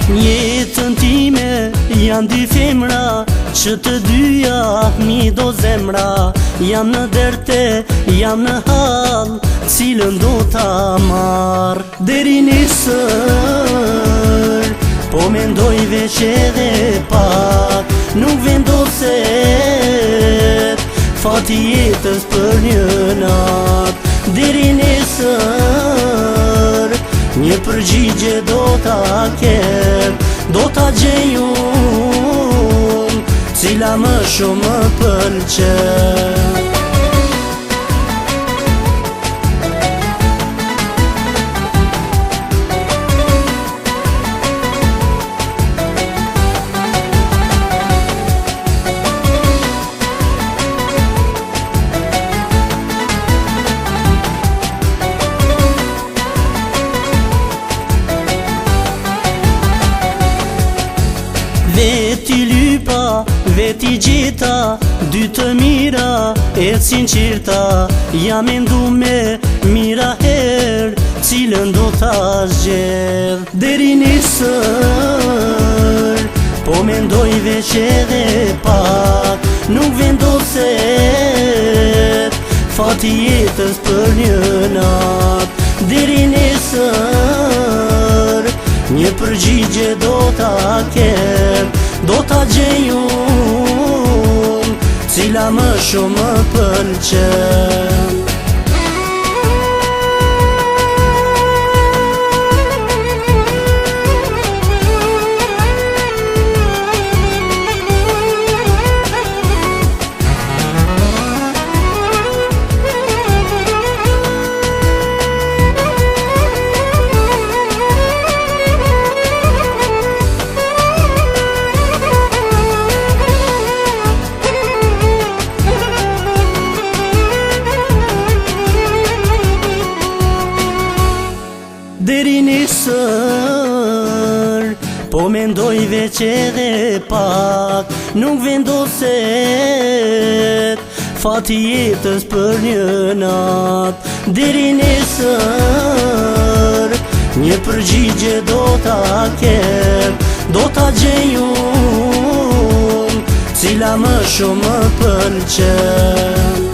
Jetën time janë dy femra, që të dyja mi do zemra. Jam në derte, jam në hall, cilën do ta marr. Deri nesër, po mendoj veç edhe pak, nuk vendoset fati jetës për një nat. Deri nesër, një përgjigje do ta kem, do ta gjej unë, cila më shumë më pëlqen. Veti lypa, veti gjeta, dy të mira, e sinqerta. Jam mendu me mira her, cilën do ta zgjedh. Deri nesër, po mendoj veç edhe pak, nuk vendoset fati jetës për një nat. Deri nesër, një përgjigje do ta kem, do ta gjej unë, cila më shumë më pëlqen. Deri nesër, po mendoj veç edhe pak, nuk vendoset fati jetës për një nat. Deri nesër, një përgjigje do ta kem, do ta gjej unë, cila më shumë më pëlqen.